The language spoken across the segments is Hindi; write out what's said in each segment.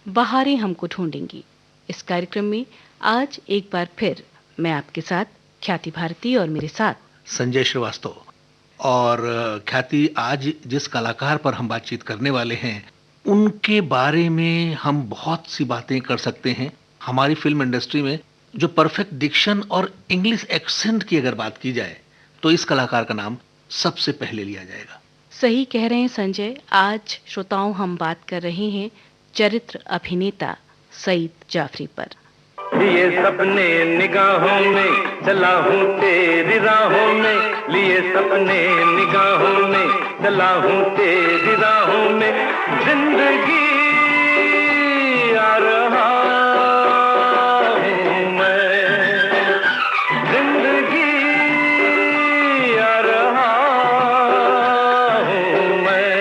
बहारें हमको ढूंढेंगी। इस कार्यक्रम में आज एक बार फिर मैं आपके साथ ख्याति भारती और मेरे साथ संजय श्रीवास्तव। और ख्याति, आज जिस कलाकार पर हम बातचीत करने वाले हैं उनके बारे में हम बहुत सी बातें कर सकते हैं। हमारी फिल्म इंडस्ट्री में जो परफेक्ट डिक्शन और इंग्लिश एक्सेंट की अगर बात की जाए तो इस कलाकार का नाम सबसे पहले लिया जाएगा। सही कह रहे हैं संजय। आज श्रोताओं हम बात कर रहे हैं चरित्र अभिनेता सईद जाफरी पर। लिए सपने निगाहों में चला हूँ तेरी राहों में, लिए सपने निगाहों में चला हूँ तेरी राहों में, जिंदगी आ रहा हूँ मैं, जिंदगी आ रहा हूँ मैं।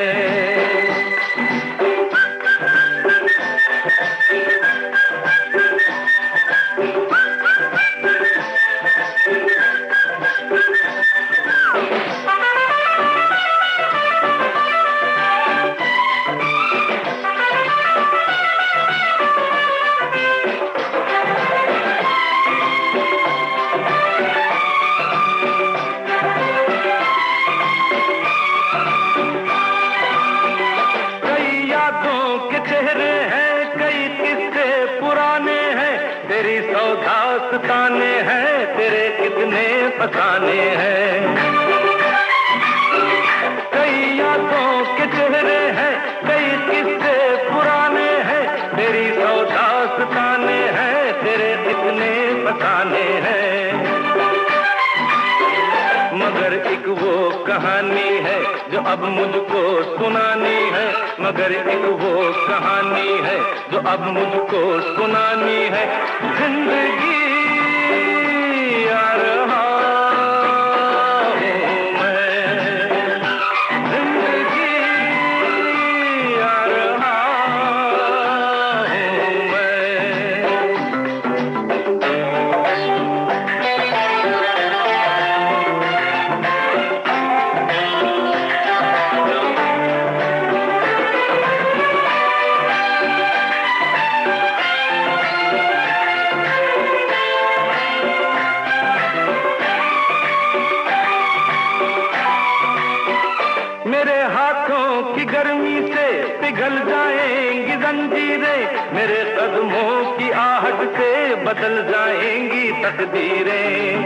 दास्ताने हैं तेरे कितने फसाने हैं, कई यादों के चेहरे हैं, कई किस्से पुराने हैं, तेरी सौ दास्ताने हैं तेरे कितने फसाने हैं। मगर एक वो कहानी है जो अब मुझको सुनानी है, मगर एक वो कहानी है जो अब मुझको सुनानी है, जिंदगी आ रहा हूँ मैं, जिंदगी आ रहा हूँ मैं। मेरे हाथों की गर्मी से पिघल जाएंगी जंजीरें, मेरे कदमों की आहट से बदल जाएंगी तकदीरें,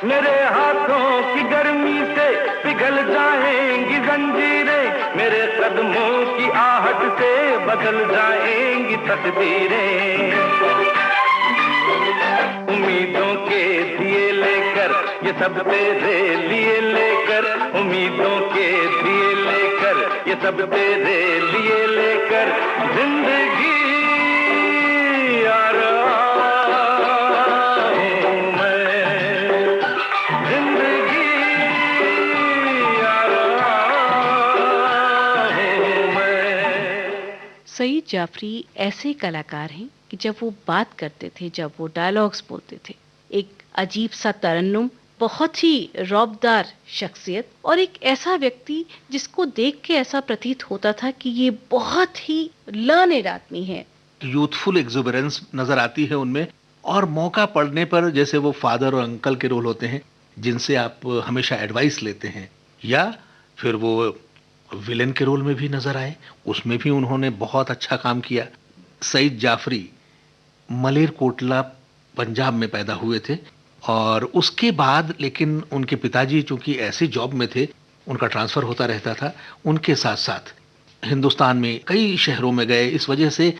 मेरे हाथों की गर्मी से पिघल जाएंगी जंजीरें, मेरे कदमों की आहट से बदल जाएंगी तकदीरें। उम्मीदों के दिए लेकर ये सब तेरे लिए लेकर, उम्मीदों के दिए लेकर ये सब तेरे लिए लेकर, जिंदगी आ रहा हूँ मैं, जिंदगी आ रहा हूँ मैं। सईद जाफरी ऐसे कलाकार हैं कि जब वो बात करते थे, जब वो डायलॉग्स बोलते थे, एक अजीब सा तरन्नुम, बहुत ही रौबदार शख्सियत और एक ऐसा व्यक्ति जिसको देख के ऐसा प्रतीत होता था कि ये बहुत ही लर्नेड आदमी है। यूथफुल एक्सुबरेंस नजर आती है उनमें, और मौका पड़ने पर जैसे वो फादर और अंकल के रोल होते हैं जिनसे आप हमेशा एडवाइस लेते हैं, या फिर वो विलेन के रोल में भी नजर आए, उसमें भी उन्होंने बहुत अच्छा काम किया। सईद जाफरी मलेरकोटला पंजाब में पैदा हुए थे, और उसके बाद लेकिन उनके पिताजी चूंकि ऐसे जॉब में थे, उनका ट्रांसफर होता रहता था, उनके साथ साथ हिंदुस्तान में कई शहरों में गए। इस वजह से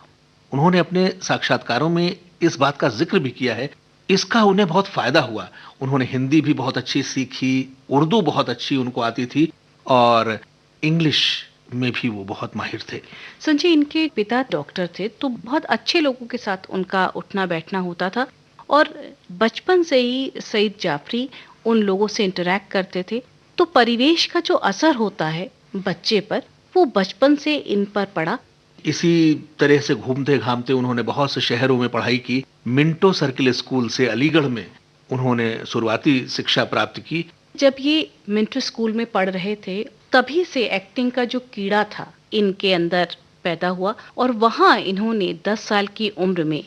उन्होंने अपने साक्षात्कारों में इस बात का जिक्र भी किया है, इसका उन्हें बहुत फायदा हुआ। उन्होंने हिंदी भी बहुत अच्छी सीखी, उर्दू बहुत अच्छी उनको आती थी, और इंग्लिश में भी वो बहुत माहिर थे। संजय, इनके पिता डॉक्टर थे, तो बहुत अच्छे लोगों के साथ उनका उठना बैठना होता था, और बचपन से ही सईद जाफरी उन लोगों से इंटरैक्ट करते थे, तो परिवेश का जो असर होता है बच्चे पर, वो बचपन से इन पर पड़ा। इसी तरह से घूमते घामते उन्होंने बहुत से शहरों में पढ़ाई की। मिंटो सर्किल स्कूल से अलीगढ़ में उन्होंने शुरुआती शिक्षा प्राप्त की। जब ये मिंटो स्कूल में पढ़ रहे थे, तभी से एक्टिंग का जो कीड़ा था इनके अंदर पैदा हुआ और वहाँ इन्होंने 10 साल की उम्र में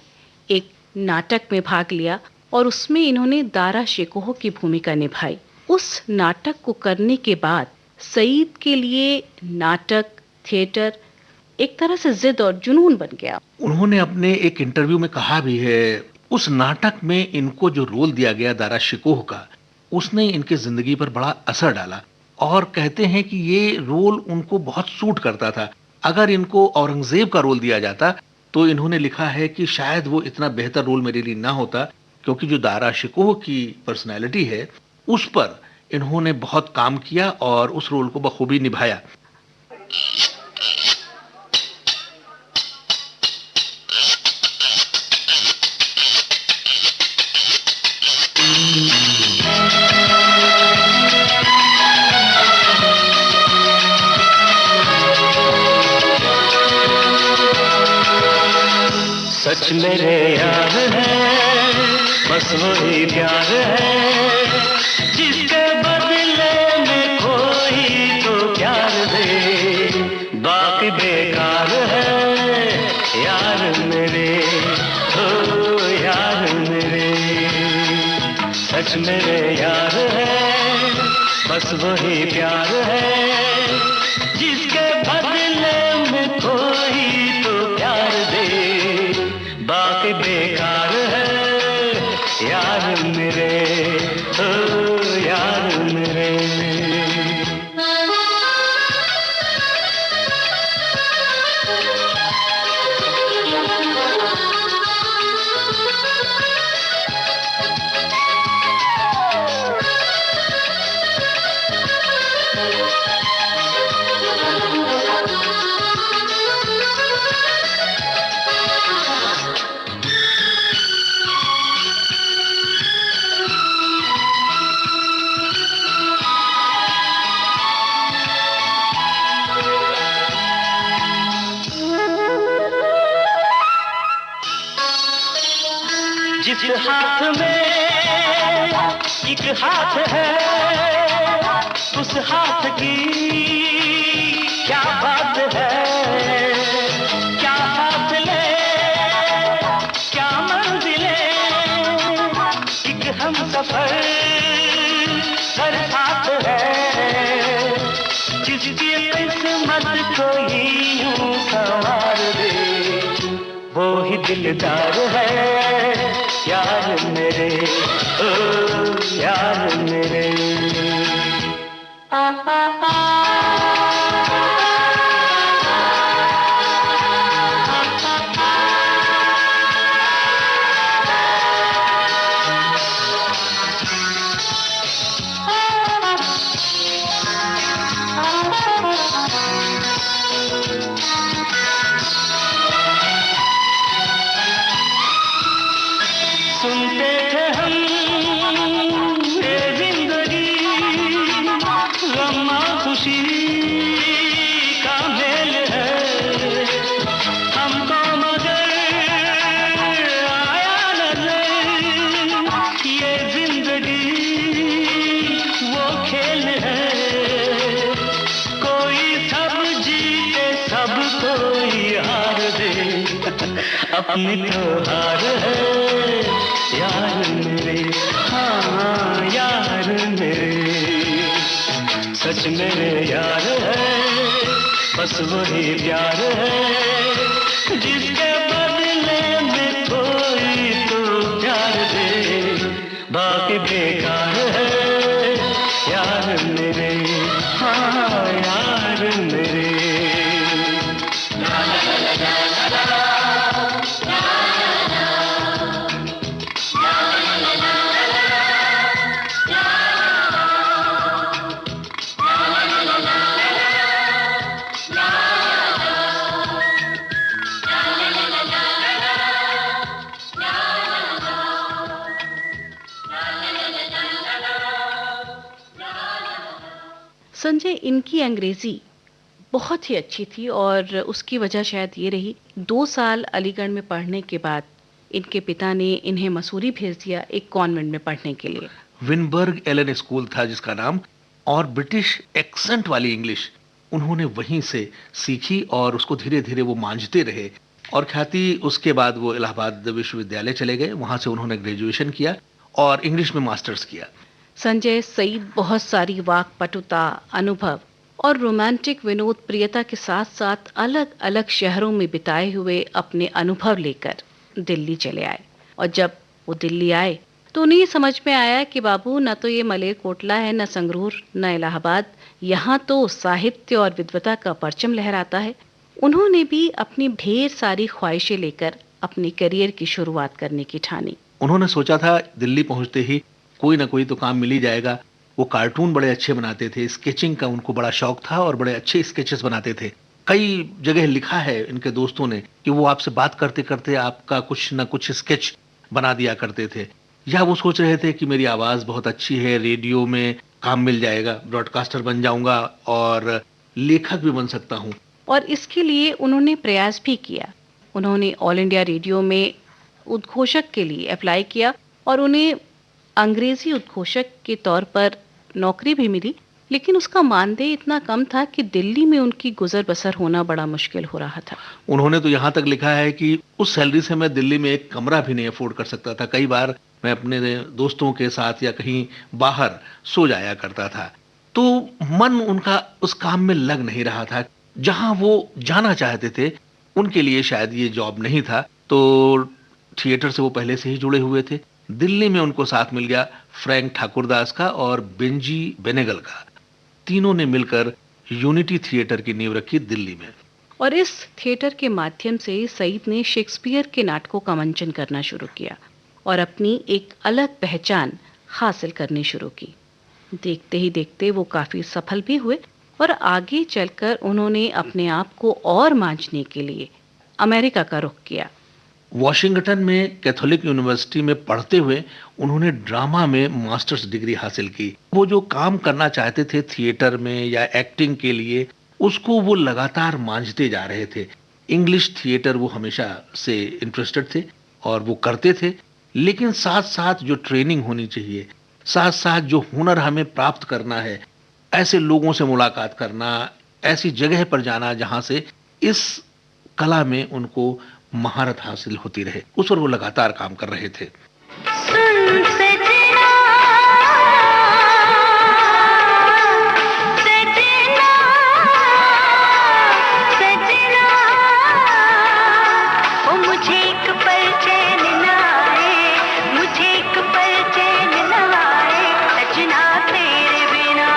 एक नाटक में भाग लिया और उसमें इन्होंने दारा शिकोह की भूमिका निभाई। उस नाटक को करने के बाद सईद के लिए नाटक, थिएटर एक तरह से जिद और जुनून बन गया। उन्होंने अपने एक इंटरव्यू में कहा भी है, उस नाटक में इनको जो रोल दिया गया दारा शिकोह का, उसने इनके जिंदगी पर बड़ा असर डाला और कहते हैं कि ये रोल उनको बहुत सूट करता था। अगर इनको औरंगजेब का रोल दिया जाता तो इन्होंने लिखा है कि शायद वो इतना बेहतर रोल मेरे लिए ना होता, क्योंकि जो दारा शिकोह की पर्सनैलिटी है उस पर इन्होंने बहुत काम किया और उस रोल को बखूबी निभाया। सच मेरे यार है, बस वही प्यार है, जिसके बदले में कोई तो प्यार दे, बाकी बेकार है यार मेरे, ओ यार मेरे। सच मेरे यार है, बस वही प्यार है, जिसके बदले में कोई तो प्यार दे, बाकी बेकार है यार मेरे, ओ यार मेरे। जिस हाथ में एक हाथ है, उस हाथ की क्या बात है, क्या हाथ ले क्या मंजिलें, एक हम सफर हर साथ है, जिसकी किस्मत कोई यूं संवार दे, वो ही दिलदार है यार मेरे, ओ यार मेरे। सुनते थे हम ये जिंदगी, गम खुशी का मेल है, हमको मगर आया नजर ये जिंदगी वो खेल है, कोई सब जीते सब कोई हार दे, अपनी तो हार है यार मेरे, हाँ यार मेरे। सच मेरे यार है, बस वही प्यार है, जिसके बदले में कोई तो प्यार दे, बाकी बेकार है यार मेरे, हाँ यार मेरे। संजय, इनकी अंग्रेजी बहुत ही अच्छी थी और उसकी वजह शायद ये रही, 2 साल अलीगढ़ में पढ़ने के बाद इनके पिता ने इन्हें मसूरी भेज दिया एक कॉन्वेंट में पढ़ने के लिए। विनबर्ग एलन स्कूल था जिसका नाम, और ब्रिटिश एक्सेंट वाली इंग्लिश उन्होंने वहीं से सीखी और उसको धीरे-धीरे वो मांझते रहे और ख्याति उसके बाद वो इलाहाबाद विश्वविद्यालय चले गए। वहाँ से उन्होंने ग्रेजुएशन किया और इंग्लिश में मास्टर्स किया। संजय, सईद बहुत सारी वाक्पटुता, अनुभव और रोमांटिक विनोद प्रियता के साथ-साथ अलग-अलग शहरों में बिताए हुए अपने अनुभव लेकर दिल्ली चले आए। और जब वो दिल्ली आए तो उन्हें समझ में आया कि बाबू, न तो ये मलेरकोटला है, न संगरूर, न इलाहाबाद, यहाँ तो साहित्य और विद्वता का परचम लहराता है। उन्होंने भी अपनी ढेर सारी ख्वाहिशें लेकर अपने करियर की शुरुआत करने की ठानी। उन्होंने सोचा था दिल्ली पहुँचते ही कोई ना कोई तो काम मिल ही जाएगा। वो कार्टून बड़े अच्छे बनाते थे, स्केचिंग का उनको बड़ा शौक था और बड़े अच्छे स्केचेस बनाते थे। कई जगह लिखा है इनके दोस्तों ने कि वो आपसे बात करते-करते आपका कुछ न कुछ स्केच बना दिया करते थे। या वो सोच रहे थे कि मेरी आवाज़ बहुत अच्छी है, रेडियो में काम मिल जाएगा, ब्रॉडकास्टर बन जाऊँगा और लेखक भी बन सकता हूँ। और इसके लिए उन्होंने प्रयास भी किया। उन्होंने ऑल इंडिया रेडियो में उद्घोषक के लिए अप्लाई किया और उन्हें अंग्रेजी उद्घोषक के तौर पर नौकरी भी मिली, लेकिन उसका मानदेय इतना कम था कि दिल्ली में उनकी गुजर बसर होना बड़ा मुश्किल हो रहा था। उन्होंने तो यहाँ तक लिखा है कि उस सैलरी से मैं दिल्ली में एक कमरा भी नहीं अफोर्ड कर सकता था। कई बार मैं अपने दोस्तों के साथ या कहीं बाहर सो जाया करता था। तो मन उनका उस काम में लग नहीं रहा था। जहाँ वो जाना चाहते थे, उनके लिए शायद ये जॉब नहीं था। तो थिएटर से वो पहले से ही जुड़े हुए थे। दिल्ली में उनको साथ मिल गया फ्रैंक ठाकुरदास का और बेंजी बेनेगल का। तीनों ने मिलकर यूनिटी थिएटर की नींव रखी दिल्ली में। और इस थिएटर के माध्यम से सईद ने शेक्सपियर के नाटकों का मंचन करना शुरू किया और अपनी एक अलग पहचान हासिल करनी शुरू की। देखते ही देखते वो काफी सफल भी हुए और आगे चलकर उन्होंने अपने आप को और मांझने के लिए अमेरिका का रुख किया। वॉशिंगटन में कैथोलिक यूनिवर्सिटी में पढ़ते हुए उन्होंने ड्रामा में मास्टर्स डिग्री हासिल की। वो जो काम करना चाहते थे थिएटर में या एक्टिंग के लिए, उसको वो लगातार मांझते जा रहे थे। इंग्लिश थिएटर वो हमेशा से इंटरेस्टेड थे और वो करते थे, लेकिन साथ-साथ जो ट्रेनिंग होनी चाहिए, साथ-साथ जो हुनर हमें प्राप्त करना है, ऐसे लोगों से मुलाकात करना, ऐसी जगह पर जाना जहाँ से इस कला में उनको महारत हासिल होती रहे, उस पर वो लगातार काम कर रहे थे। सुन सजना, सजना, सजना, ओ मुझे एक पल चैन न आए, मुझे एक पल चैन न आए, सजना तेरे बिना,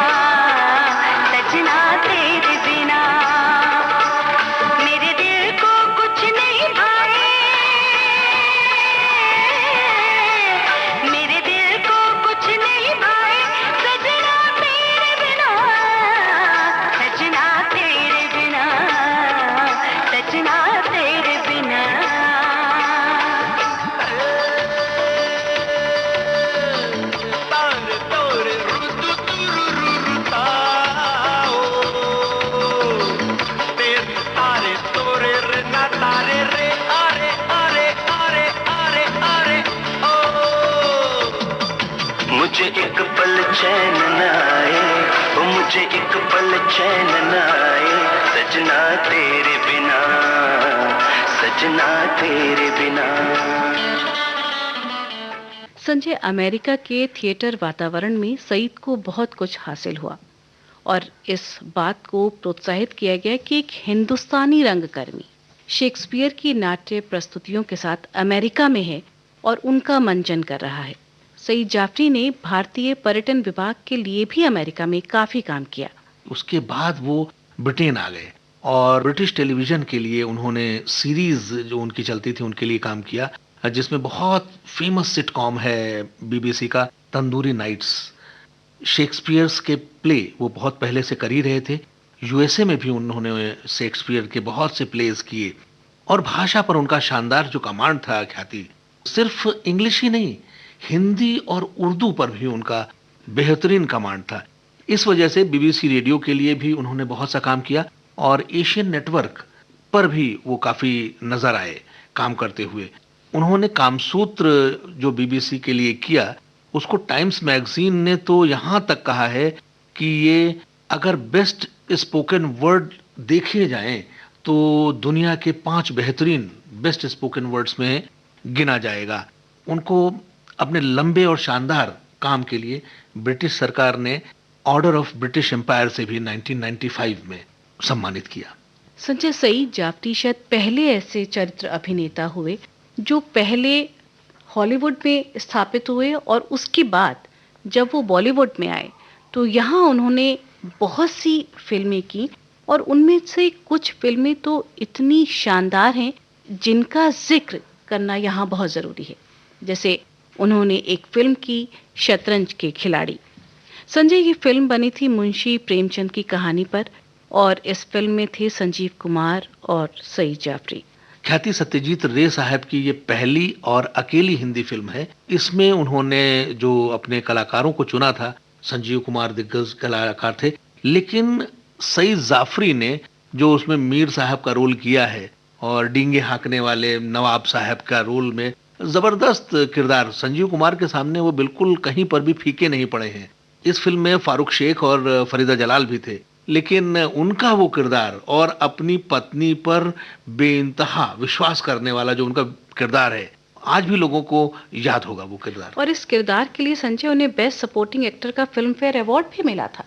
सजना तेरे बिना, मेरे दिल को कुछ नहीं भाए, मेरे दिल को कुछ नहीं भाए, सजना तेरे बिना, सजना तेरे बिना, सजना तेरे बिना। तारे तोरे रुदु तुरुरुता तेरे तारे तोरे रे ना तारे रे अरे अरे अरे अरे अरे ओ मुझे एक पल चैन न आए, ओ मुझे एक पल चैन न आए, सजना तेरे बिना, सजना तेरे बिना। संजय, अमेरिका के थिएटर वातावरण में सईद को बहुत कुछ हासिल हुआ और इस बात को प्रोत्साहित किया गया कि एक हिंदुस्तानी रंगकर्मी शेक्सपियर की नाट्य प्रस्तुतियों के साथ अमेरिका में है और उनका मंचन कर रहा है। सईद जाफरी ने भारतीय पर्यटन विभाग के लिए भी अमेरिका में काफी काम किया। उसके बाद वो ब्रिटेन आ गए और ब्रिटिश टेलीविजन के लिए उन्होंने सीरीज जो उनकी चलती थी उनके लिए काम किया, जिसमें बहुत फेमस सिटकॉम है बीबीसी का तंदूरी नाइट्स। शेक्सपियर्स के प्ले वो बहुत पहले से कर ही रहे थे। यूएसए में भी उन्होंने शेक्सपियर के बहुत से प्लेज किए और भाषा पर उनका शानदार जो कमांड था, ख्याति, सिर्फ इंग्लिश ही नहीं, हिंदी और उर्दू पर भी उनका बेहतरीन कमांड था। इस वजह से बीबीसी रेडियो के लिए भी उन्होंने बहुत सा काम किया और एशियन नेटवर्क पर भी वो काफी नजर आए काम करते हुए। उन्होंने कामसूत्र जो बीबीसी के लिए किया, उसको टाइम्स मैगजीन ने तो यहाँ तक कहा है कि ये अगर बेस्ट स्पोकन वर्ड देखे जाएं तो दुनिया के 5 बेहतरीन बेस्ट स्पोकन वर्ड्स में गिना जाएगा। उनको अपने लंबे और शानदार काम के लिए ब्रिटिश सरकार ने ऑर्डर ऑफ ब्रिटिश एम्पायर से भी 1995 में सम्मानित किया। संजय, सईद जाफरी शायद पहले ऐसे चरित्र अभिनेता हुए जो पहले हॉलीवुड में स्थापित हुए और उसके बाद जब वो बॉलीवुड में आए तो यहाँ उन्होंने बहुत सी फिल्में की और उनमें से कुछ फिल्में तो इतनी शानदार हैं जिनका जिक्र करना यहाँ बहुत ज़रूरी है। जैसे उन्होंने एक फिल्म की शतरंज के खिलाड़ी। संजय, ये फिल्म बनी थी मुंशी प्रेमचंद की कहानी पर और इस फिल्म में थे संजीव कुमार और सईद जाफरी। ख्याति सत्यजीत रे साहब की ये पहली और अकेली हिंदी फिल्म है। इसमें उन्होंने जो अपने कलाकारों को चुना था, संजीव कुमार दिग्गज कलाकार थे, लेकिन सईद जाफरी ने जो उसमें मीर साहब का रोल किया है और डींगे हाँकने वाले नवाब साहब का रोल में जबरदस्त किरदार, संजीव कुमार के सामने वो बिल्कुल कहीं पर भी फीके नहीं पड़े हैं। इस फिल्म में फारूक शेख और फरीदा जलाल भी थे, लेकिन उनका वो किरदार और अपनी पत्नी पर बेइंतहा विश्वास करने वाला जो उनका किरदार है, आज भी लोगों को याद होगा वो किरदार। और इस किरदार के लिए संजय उन्हें बेस्ट सपोर्टिंग एक्टर का फिल्म फेयर अवार्ड भी मिला था।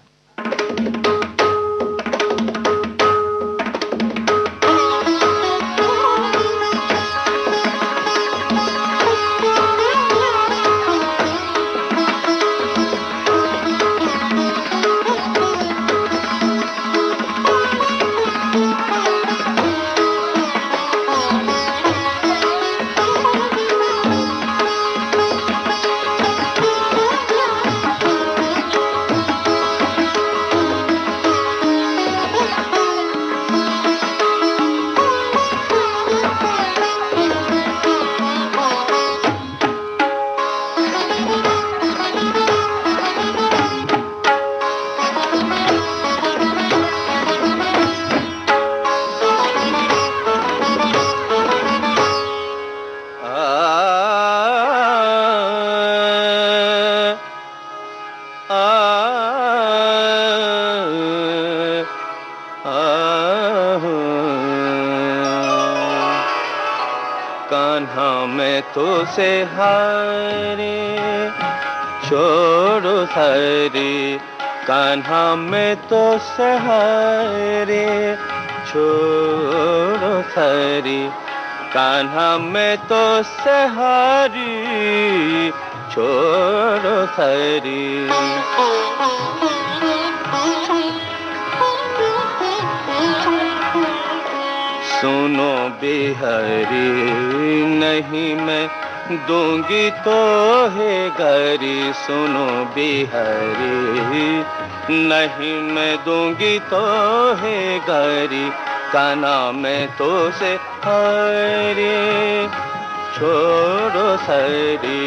कान्हा मैं तो से हारे छोड़ो सारे, कान्हा मैं तो से हारे छोड़ो सारे, कान्हा मैं तो से हारी छोड़ो सारी। सुनो बिहारी नहीं मैं दूंगी तो है गारी, सुनो बिहारी नहीं मैं दूंगी तो है गारी, कान्हा मैं तो से हारे छोड़ो सारी,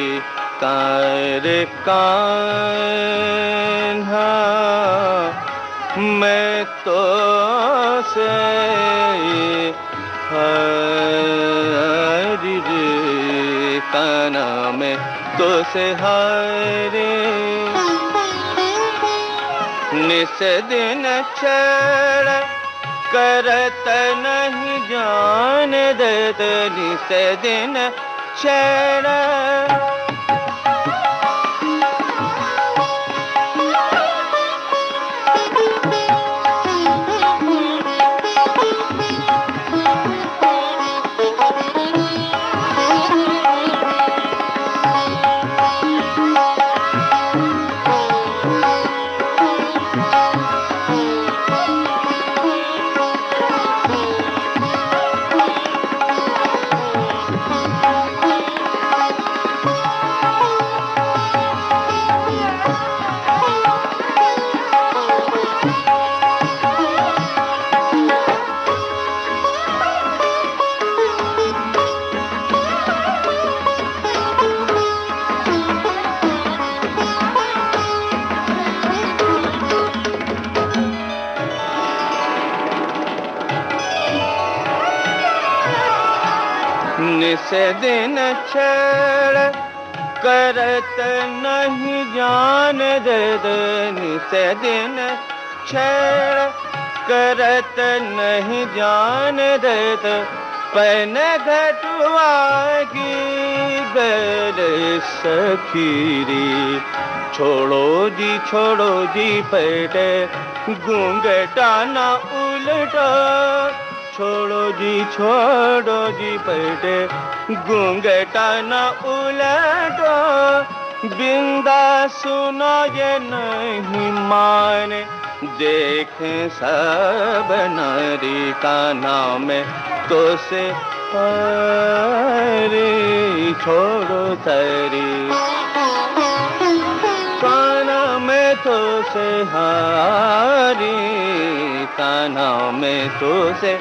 कारे कान्हा मैं तो से हारी रे, कान्हा मैं तो से हारे। निस दिन छड़ करत नहीं जान देत, निस दिन छड़ निस दिन छड़ करत नहीं जान दे, निस दिन छेड़ करत नहीं जान देत पैन घटवा की गले सखीरी छोड़ो जी पेटे घूंघटा ना उल्टा छोड़ो जी पेटे घूंघटा ना उल्टा बिंदा सुनो ये नहीं माने देख सब नारी का नाम तो से हरी छोड़ो तेरी काना में तो से हारी काना में तो से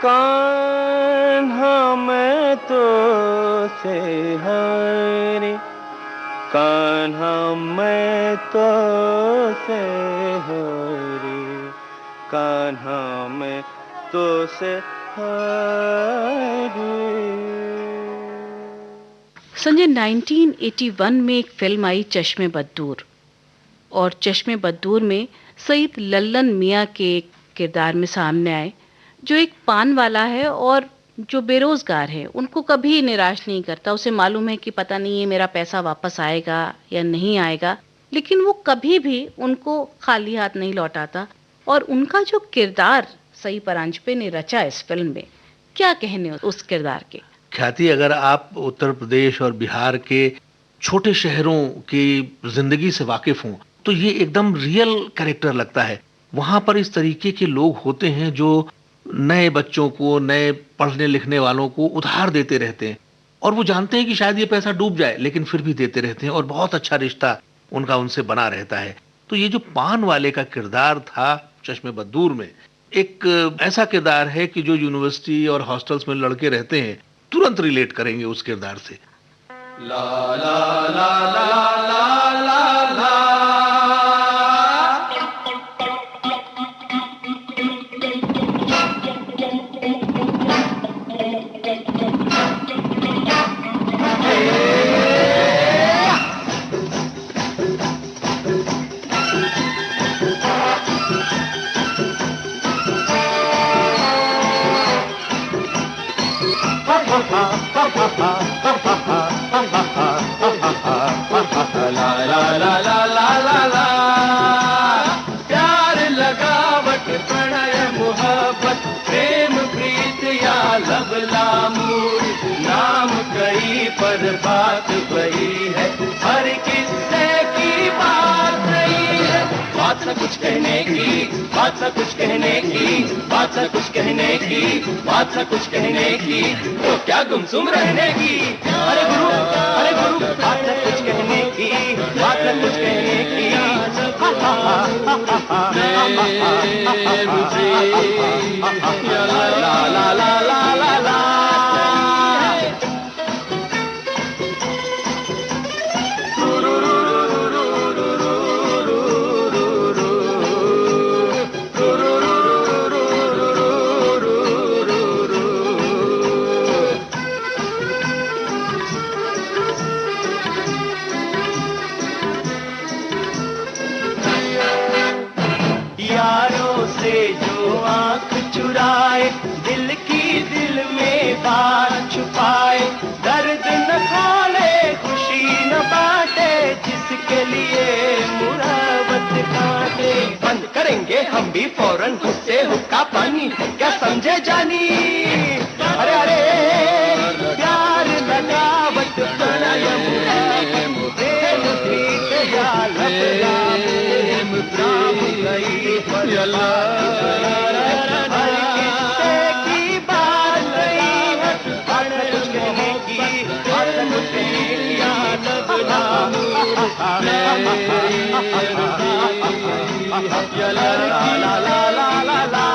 कान्हा मैं तो से हरी कान्हा मैं तो से हरी कान्हा मैं तो से हरी। संजय 1981 में एक फिल्म आई चश्मे बद्दूर, और चश्मे बद्दूर में सईद लल्लन मियाँ के किरदार में सामने आए, जो एक पान वाला है और जो बेरोजगार है, उनको कभी निराश नहीं करता। उसे मालूम है कि पता नहीं ये मेरा पैसा वापस आएगा या नहीं आएगा, लेकिन वो कभी भी उनको खाली हाथ नहीं लौटाता। और उनका जो किरदार सई परांजपे ने रचा इस फिल्म में, क्या कहने उस किरदार के। ख्याति, अगर आप उत्तर प्रदेश और बिहार के छोटे शहरों की जिंदगी से वाकिफ हों तो ये एकदम रियल कैरेक्टर लगता है। वहां पर इस तरीके के लोग होते हैं जो नए बच्चों को, नए पढ़ने लिखने वालों को उधार देते रहते हैं, और वो जानते हैं कि शायद ये पैसा डूब जाए, लेकिन फिर भी देते रहते हैं, और बहुत अच्छा रिश्ता उनका उनसे बना रहता है। तो ये जो पान वाले का किरदार था चश्मे बद्दूर में, एक ऐसा किरदार है कि जो यूनिवर्सिटी और हॉस्टल्स में लड़के रहते हैं तुरंत रिलेट करेंगे उस किरदार से। ला ला ला ला ला ला ला प्यार लगावट प्रणय मोहब्बत प्रेम प्रीत या लवला मूड नाम कई पर बात वही है, हर किस्से की बात रही है। बात न कुछ कहने की, बात न कुछ कहने की, बात न कुछ कहने की, बात न कुछ कहने की, तो क्या गुमसुम रहने की। अरे गुरु बात न कुछ कहने की, बात न कुछ कहने की। ला ला ला ला ला ला चुराए दिल की दिल में बात छुपाए, दर्द न खोले खुशी न बांटे, कांटे, बंद करेंगे हम भी फौरन उससे हुक्का पानी, क्या समझे जानी? अरे अरे प्यार लगावत प्रणयम प्रेम प्रीत या लव राम गई हर किस्से की बात नहीं है, अड़ल कहेगी अड़ल कहेगी या लब राम ला ला ला ला ला ला।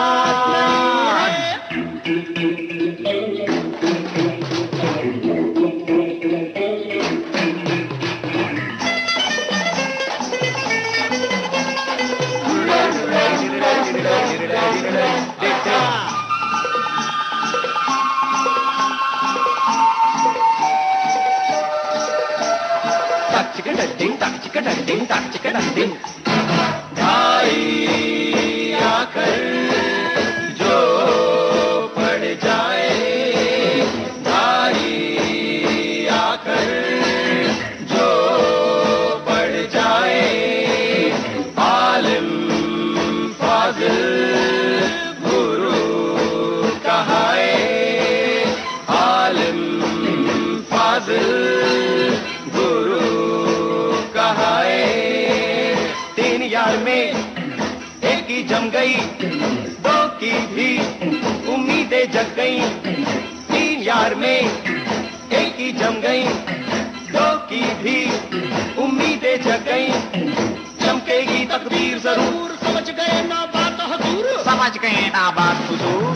भाई आकर जो पड़ जाए, भाई आकर जो पड़ जाए, आलिम फाजिल गुरु कहाए, आलिम फाजिल गुरु कहाए। तीन यार में एक की जम गई, दो की भी उम्मीदें जग गई। तीन यार में एक की जम गई, दो की भी उम्मीदें जग गई। चमकेगी तकदीर जरूर, समझ गए ना बात हुजूर, समझ गए ना बात हुजूर।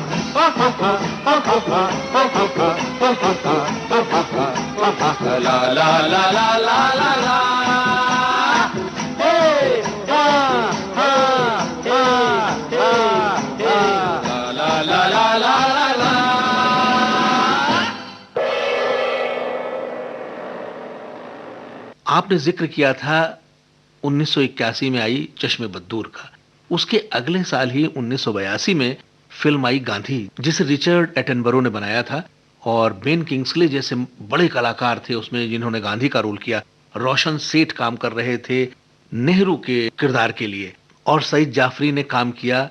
ला ला ला ला ला ला ला। आपने जिक्र किया था 1981 में आई चश्मे बद्दूर का। उसके अगले साल ही 1982 में फिल्म आई गांधी, जिसे रिचर्ड एटनबरो ने बनाया था और बेन किंग्सले जैसे बड़े कलाकार थे उसमें जिन्होंने गांधी का रोल किया। रोशन सेठ काम कर रहे थे नेहरू के किरदार के लिए और सईद जाफरी ने काम किया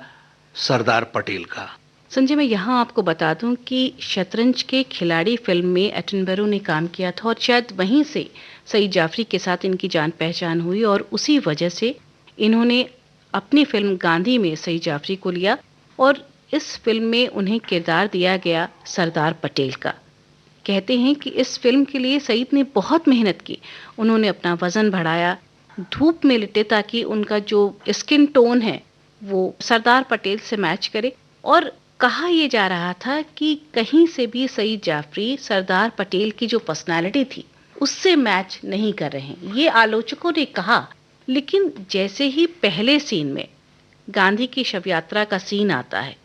सरदार पटेल का। संजय, मैं यहाँ आपको बता दूं कि शतरंज के खिलाड़ी फिल्म में एटनबरो ने काम किया था और शायद वहीं से सईद जाफरी के साथ इनकी जान पहचान हुई और उसी वजह से इन्होंने अपनी फिल्म गांधी में सईद जाफरी को लिया और इस फिल्म में उन्हें किरदार दिया गया सरदार पटेल का। कहते हैं कि इस फिल्म के लिए सईद ने बहुत मेहनत की। उन्होंने अपना वजन बढ़ाया, धूप में लिटे ताकि उनका जो स्किन टोन है वो सरदार पटेल से मैच करे और कहा यह जा रहा था कि कहीं से भी सईद जाफरी सरदार पटेल की जो पर्सनालिटी थी उससे मैच नहीं कर रहे हैं, ये आलोचकों ने कहा। लेकिन जैसे ही पहले सीन में गांधी की शव यात्रा का सीन आता है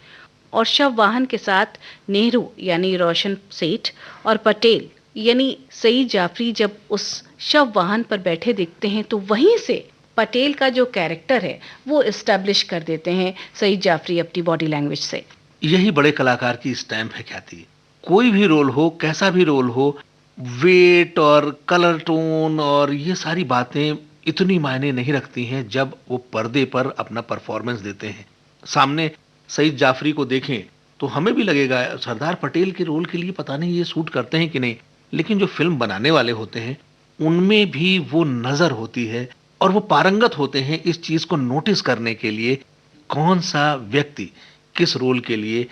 और शव वाहन के साथ नेहरू यानी रोशन सेठ और पटेल यानी सईद जाफरी जब उस शव वाहन पर बैठे दिखते हैं तो वहीं से पटेल का जो कैरेक्टर है वो एस्टैब्लिश कर देते हैं सईद जाफरी अपनी बॉडी लैंग्वेज से। यही बड़े कलाकार की स्टैम्प है ख्याति। कोई भी रोल हो, कैसा भी रोल हो, वेट और कलर टोन और ये सारी बातें इतनी मायने नहीं रखती हैं जब वो पर्दे पर अपना परफॉर्मेंस देते हैं। सामने सईद जाफरी को देखें तो हमें भी लगेगा सरदार पटेल के रोल के लिए पता नहीं ये सूट करते हैं कि नहीं, लेकिन जो फिल्म बनाने वाले होते हैं उनमें भी वो नजर होती है और वो पारंगत होते हैं इस चीज को नोटिस करने के लिए कौन सा व्यक्ति किस रोल के लिए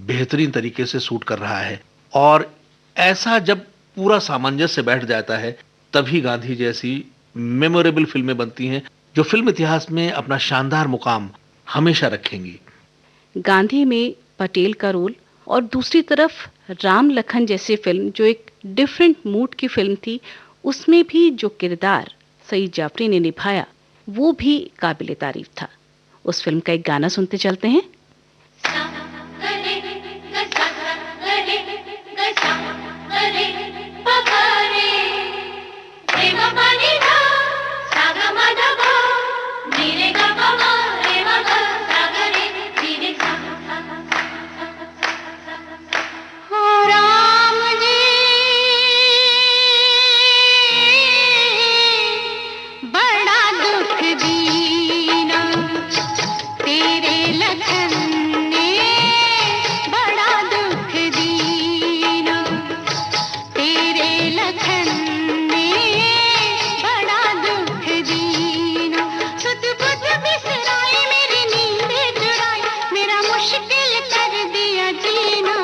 बेहतरीन तरीके से सूट कर रहा है। और ऐसा जब पूरा सामंजस्य बैठ जाता है तभी गांधी जैसी मेमोरेबल फिल्में बनती हैं जो फिल्म इतिहास में अपना शानदार मुकाम हमेशा रखेंगी। गांधी में पटेल का रोल और दूसरी तरफ राम लखन जैसी फिल्म जो एक डिफरेंट मूड की फिल्म थी, उसमें भी जो किरदार सईद जाफरी ने निभाया वो भी काबिले तारीफ था। उस फिल्म का एक गाना सुनते चलते हैं। बड़ा दुख दीना लखन ने बड़ा दुख दीना, तेरे लखन ने बड़ा दुख दीना। सुध बुध बिसराई मेरी नींद चुराई, मेरा मुश्किल कर दिया जीना,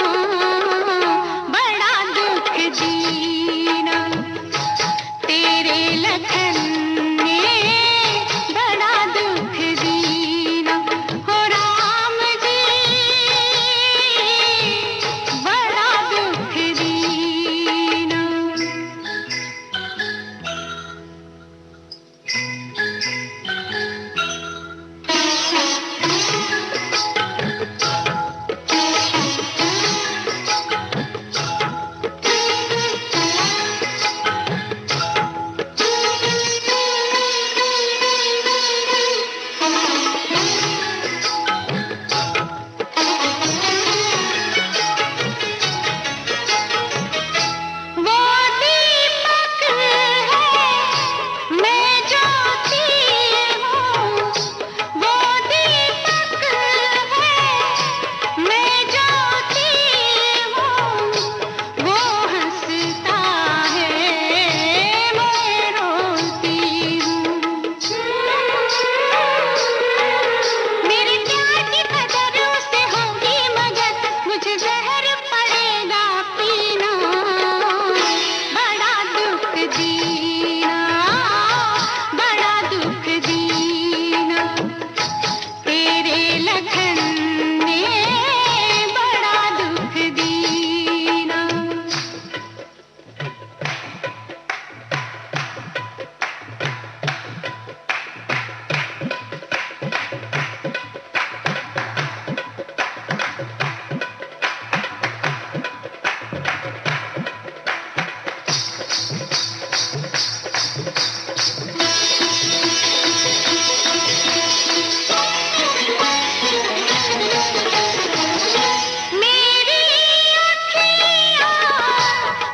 बड़ा दुख दीना, तेरे लखन ने बड़ा दुख दीना। हो राम जी बड़ा दुख दीना। वो दीपक है मैं ज्योति हूँ, वो दीपक है मैं ज्योति हूँ, वो हंसता है मैं रोती हूँ। मेरे प्यार की कदर उसे होगी मगर मुझे जहर पड़ेगा पीना, बड़ा दुख दीना, बड़ा दुख दीना, तेरे लखन ने बड़ा दुख दीना। मेरी अखियाँ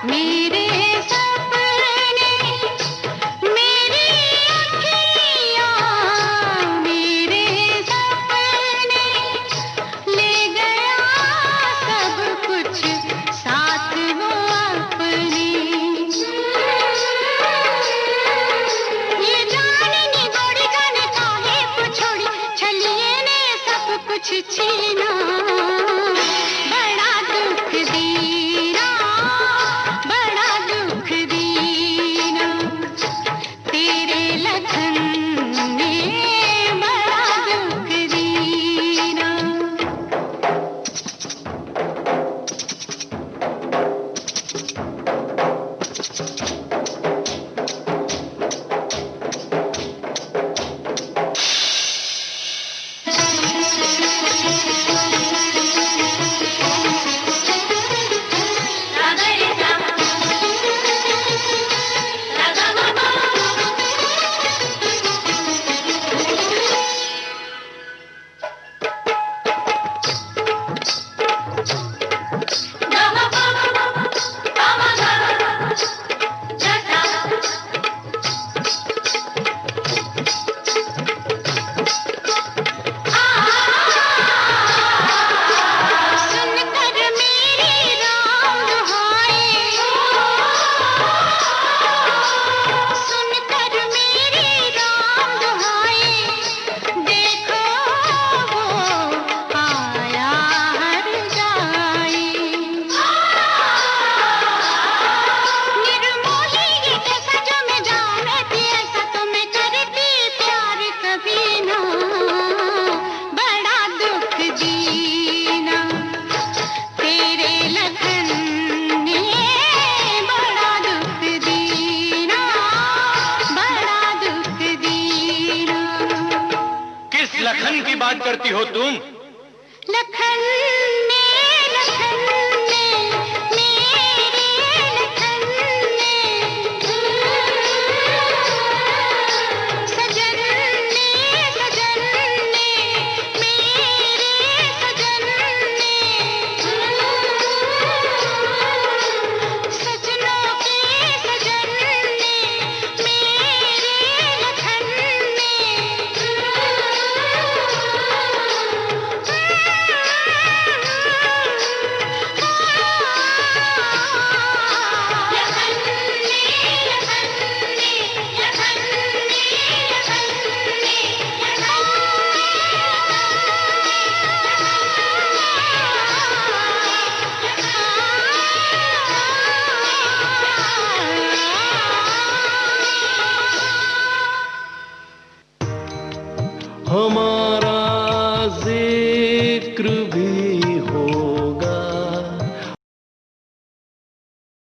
मेरे सपने, मेरी अखियाँ मेरे सपने, ले गया सब कुछ साथ वो अपने। ये जाने निगोड़ी जाने काहे पुछोड़ी, छलिए ने सब कुछ छीना, बड़ा दुख दीना, बड़ा दुख दीना, तेरे लखन ने बड़ा दुख दीना। सुनकर मेरी राम दुहाई, सुनकर मेरी राम दुहाई, देखो वो आया हर जाई। निर्मोही ये कैसा जो मैं जानती, ऐसा तो मैं करती प्यार कभी ना, बड़ा दुख दीना, तेरे लखन ने बड़ा दुख दीना, बड़ा दुख दीना। किस लखन की बात करती हो तुम? लखन ने मेरे लखन ने, सजन ने मेरे सजन ने, सजनों के सजन ने मेरे लखन ने, हमारा जिक्र